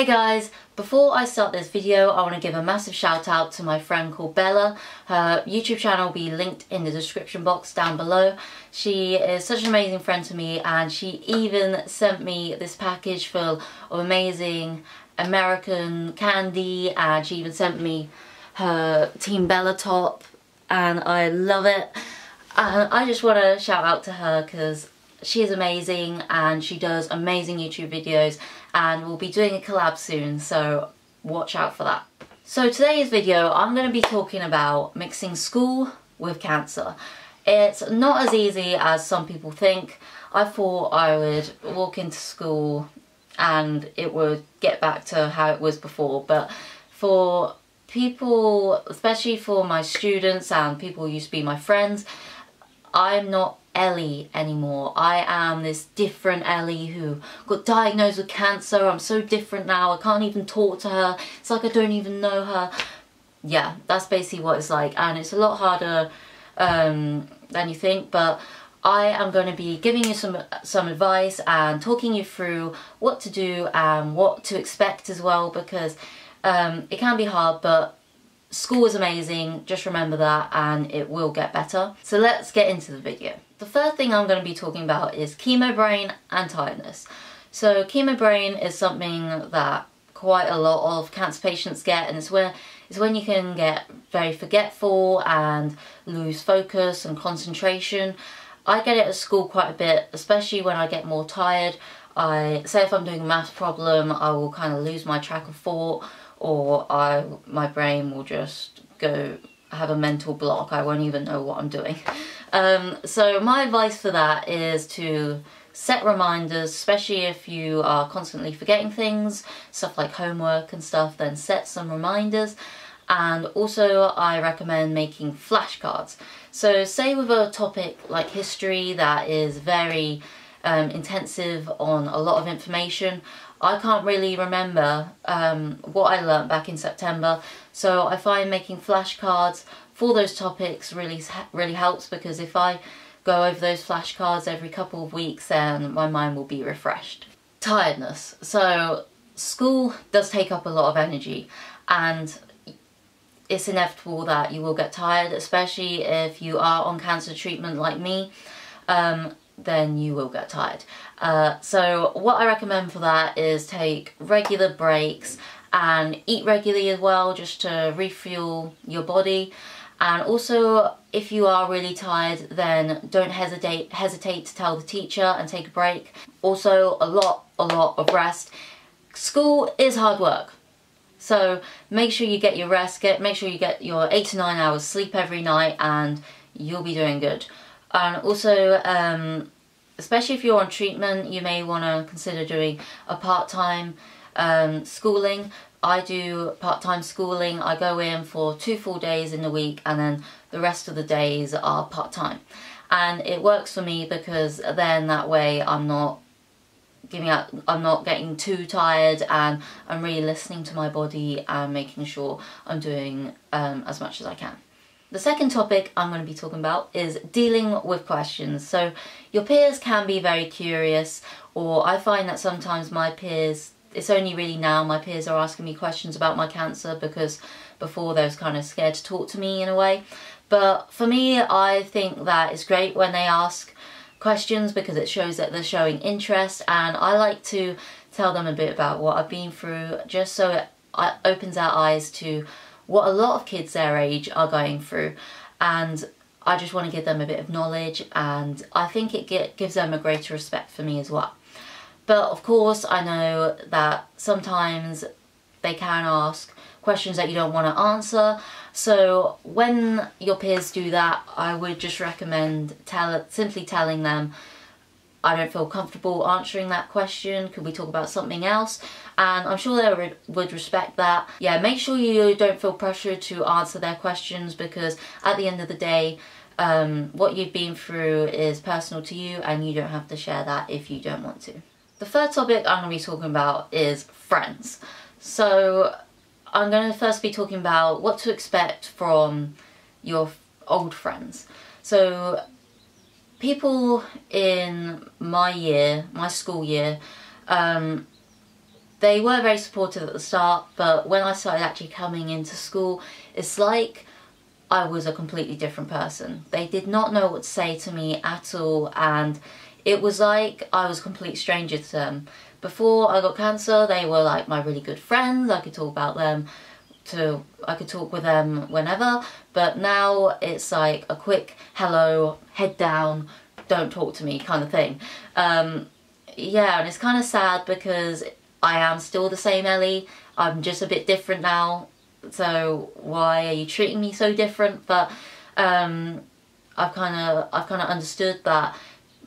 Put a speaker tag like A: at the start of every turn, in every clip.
A: Hey guys, before I start this video I want to give a massive shout out to my friend called Bella. Her YouTube channel will be linked in the description box down below. She is such an amazing friend to me, and she even sent me this package full of amazing American candy, and she even sent me her TeamEllie top and I love it. And I just want to shout out to her because she is amazing and she does amazing YouTube videos, and we'll be doing a collab soon, so watch out for that. So today's video I'm going to be talking about mixing school with cancer. It's not as easy as some people think. I thought I would walk into school and it would get back to how it was before, but for people, especially for my students and people who used to be my friends, I'm not Ellie anymore. I am this different Ellie who got diagnosed with cancer. I'm so different now. I can't even talk to her. It's like I don't even know her. Yeah, that's basically what it's like, and it's a lot harder than you think, but I am going to be giving you some advice and talking you through what to do and what to expect as well, because it can be hard, but school is amazing, just remember that, and it will get better. So let's get into the video. The first thing I'm going to be talking about is chemo brain and tiredness. So chemo brain is something that quite a lot of cancer patients get, and it's when you can get very forgetful and lose focus and concentration. I get it at school quite a bit, especially when I get more tired. Say if I'm doing a maths problem, I will kind of lose my track of thought, or my brain will just go have a mental block. I won't even know what I'm doing. So my advice for that is to set reminders, especially if you are constantly forgetting things, stuff like homework and stuff, then set some reminders. And also I recommend making flashcards. So say with a topic like history that is very intensive on a lot of information, I can't really remember what I learnt back in September, so I find making flashcards for those topics really helps, because if I go over those flashcards every couple of weeks, then my mind will be refreshed. Tiredness. So school does take up a lot of energy, and it's inevitable that you will get tired, especially if you are on cancer treatment like me. Then you will get tired. So what I recommend for that is take regular breaks and eat regularly as well, just to refuel your body. And also, if you are really tired, then don't hesitate to tell the teacher and take a break. Also, a lot of rest. School is hard work, so make sure you get your rest. Make sure you get your 8 to 9 hours sleep every night, and you'll be doing good. And also, especially if you're on treatment, you may want to consider doing a part-time schooling. I do part-time schooling. I go in for 2 full days in the week, and then the rest of the days are part-time. And it works for me because then that way I'm not getting too tired, and I'm really listening to my body and making sure I'm doing as much as I can. The second topic I'm going to be talking about is dealing with questions. So your peers can be very curious, or I find that sometimes my peers, it's only really now my peers are asking me questions about my cancer, because before they was kind of scared to talk to me in a way. But for me, I think that it's great when they ask questions, because it shows that they're showing interest, and I like to tell them a bit about what I've been through, just so it opens our eyes to what a lot of kids their age are going through, and I just want to give them a bit of knowledge, and I think it gives them a greater respect for me as well. But of course I know that sometimes they can ask questions that you don't want to answer, so when your peers do that, I would just recommend simply telling them, I don't feel comfortable answering that question, could we talk about something else? And I'm sure they would respect that. Yeah, make sure you don't feel pressured to answer their questions, because at the end of the day, what you've been through is personal to you, and you don't have to share that if you don't want to. The third topic I'm going to be talking about is friends. So I'm going to first be talking about what to expect from your old friends. So people in my school year, they were very supportive at the start, but when I started actually coming into school, it's like I was a completely different person. They did not know what to say to me at all, and it was like I was a complete stranger to them. Before I got cancer, they were like my really good friends. I could talk about them I could talk with them whenever, but now it's like a quick hello, head down, don't talk to me kind of thing. Yeah, and it's kind of sad because I am still the same Ellie. I'm just a bit different now, so why are you treating me so different? But I've kind of understood that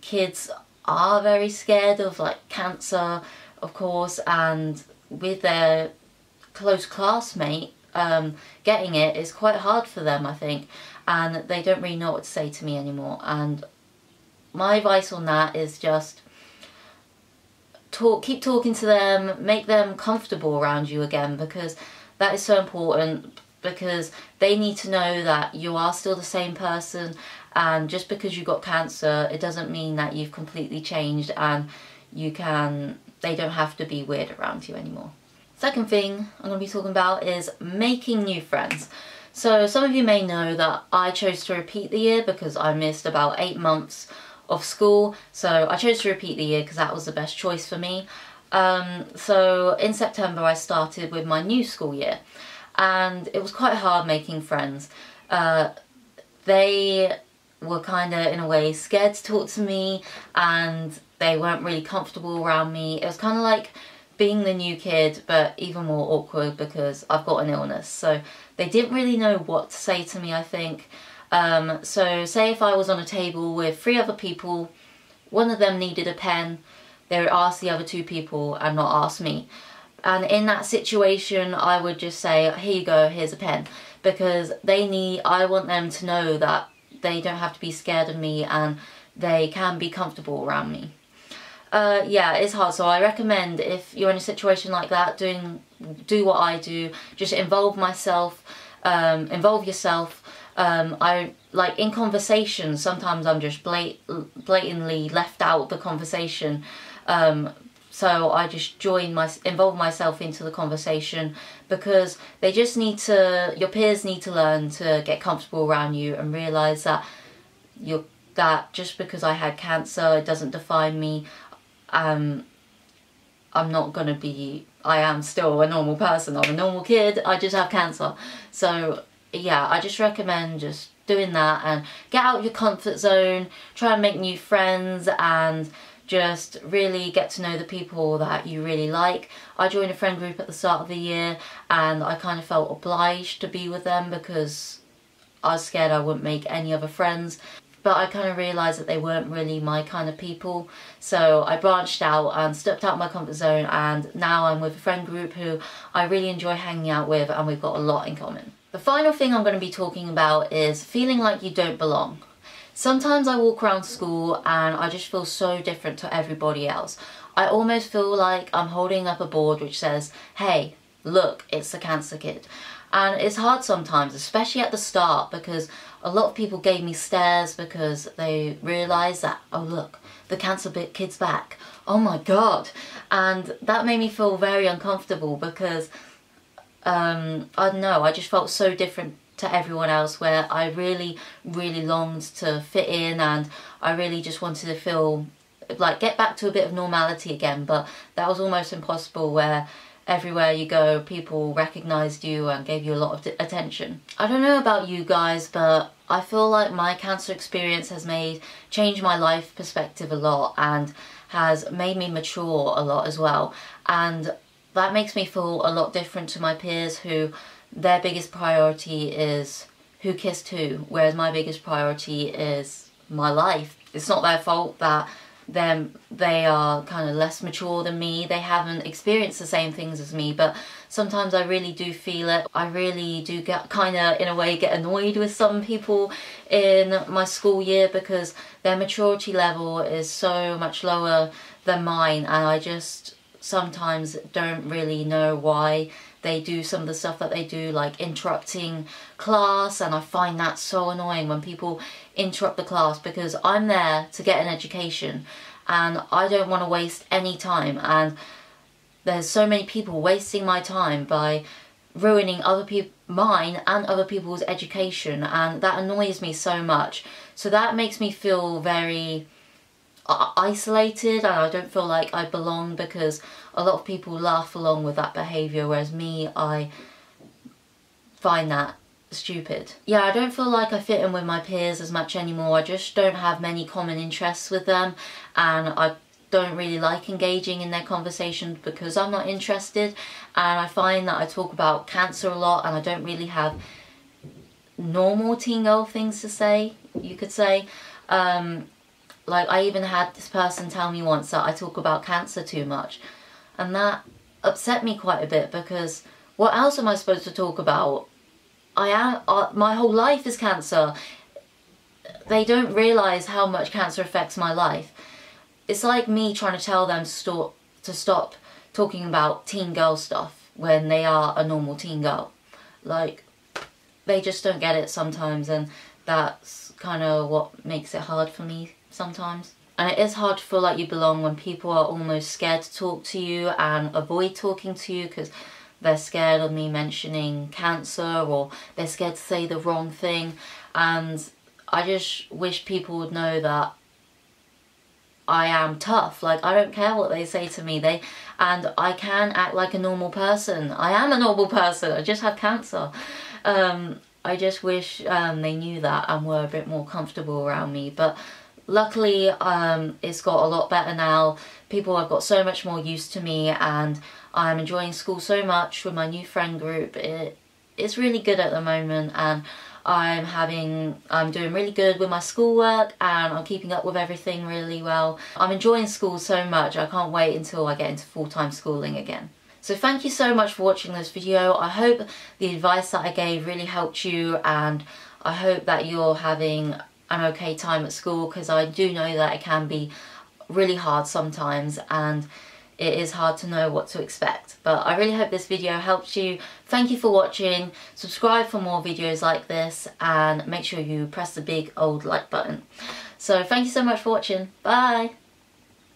A: kids are very scared of like cancer, of course, and with their close classmate getting it is quite hard for them, I think, and they don't really know what to say to me anymore. And my advice on that is just keep talking to them, make them comfortable around you again, because that is so important, because they need to know that you are still the same person, and just because you got cancer, it doesn't mean that you've completely changed, and they don't have to be weird around you anymore. Second thing I'm going to be talking about is making new friends. So some of you may know that I chose to repeat the year because I missed about 8 months of school, so I chose to repeat the year because that was the best choice for me. So in September I started with my new school year, and it was quite hard making friends. They were kind of in a way scared to talk to me, and they weren't really comfortable around me. It was kind of like being the new kid, but even more awkward because I've got an illness, so they didn't really know what to say to me, I think. So say if I was on a table with 3 other people, one of them needed a pen, they would ask the other 2 people and not ask me. And in that situation, I would just say, here you go, here's a pen, because I want them to know that they don't have to be scared of me and they can be comfortable around me. Yeah, it's hard, so I recommend if you're in a situation like that, do what I do, just involve yourself. I like in conversations, sometimes I'm just blatantly left out of the conversation, so I just involve myself into the conversation, because your peers need to learn to get comfortable around you and realise that just because I had cancer, it doesn't define me. I am still a normal person, I'm a normal kid, I just have cancer. So yeah, I just recommend just doing that and get out of your comfort zone, try and make new friends, and just really get to know the people that you really like. I joined a friend group at the start of the year, and I kind of felt obliged to be with them because I was scared I wouldn't make any other friends. But I kind of realised that they weren't really my kind of people, so I branched out and stepped out of my comfort zone, and now I'm with a friend group who I really enjoy hanging out with, and we've got a lot in common. The final thing I'm going to be talking about is feeling like you don't belong. Sometimes I walk around school and I just feel so different to everybody else. I almost feel like I'm holding up a board which says, hey, look, it's the cancer kid. And it's hard sometimes, especially at the start, because a lot of people gave me stares because they realised that, oh look, the cancer kid's back. Oh my god. And that made me feel very uncomfortable because, I don't know, I just felt so different to everyone else, where I really, really longed to fit in, and I really just wanted to feel, like, get back to a bit of normality again, but that was almost impossible, where everywhere you go, people recognised you and gave you a lot of attention. I don't know about you guys, but I feel like my cancer experience has changed my life perspective a lot, and has made me mature a lot as well. And that makes me feel a lot different to my peers, who their biggest priority is who kissed who, whereas my biggest priority is my life. It's not their fault that they are kind of less mature than me, they haven't experienced the same things as me, but sometimes I really do feel it. I really do get kind of, in a way, get annoyed with some people in my school year because their maturity level is so much lower than mine, and I just sometimes don't really know why they do some of the stuff that they do, like interrupting class, and I find that so annoying when people interrupt the class, because I'm there to get an education and I don't want to waste any time. And there's so many people wasting my time by ruining mine and other people's education, and that annoys me so much. So that makes me feel very isolated, and I don't feel like I belong, because a lot of people laugh along with that behaviour, whereas me, I find that stupid. Yeah, I don't feel like I fit in with my peers as much anymore. I just don't have many common interests with them, and I don't really like engaging in their conversations because I'm not interested. And I find that I talk about cancer a lot, and I don't really have normal teen girl things to say, you could say. Like, I even had this person tell me once that I talk about cancer too much, and that upset me quite a bit, because what else am I supposed to talk about? My whole life is cancer. They don't realise how much cancer affects my life. It's like me trying to tell them to stop talking about teen girl stuff when they are a normal teen girl. Like, they just don't get it sometimes, and that's kind of what makes it hard for me sometimes. And it is hard to feel like you belong when people are almost scared to talk to you and avoid talking to you because they're scared of me mentioning cancer, or they're scared to say the wrong thing. And I just wish people would know that I am tough. Like, I don't care what they say to me. And I can act like a normal person. I am a normal person. I just have cancer. I just wish they knew that and were a bit more comfortable around me. But luckily, it's got a lot better now. People have got so much more used to me, and I'm enjoying school so much with my new friend group. It's really good at the moment, and I'm doing really good with my schoolwork, and I'm keeping up with everything really well. I'm enjoying school so much. I can't wait until I get into full-time schooling again. So thank you so much for watching this video. I hope the advice that I gave really helped you, and I hope that you're having an okay time at school, because I do know that it can be really hard sometimes, and it is hard to know what to expect. But I really hope this video helped you. Thank you for watching. Subscribe for more videos like this, and make sure you press the big old like button. So thank you so much for watching. Bye!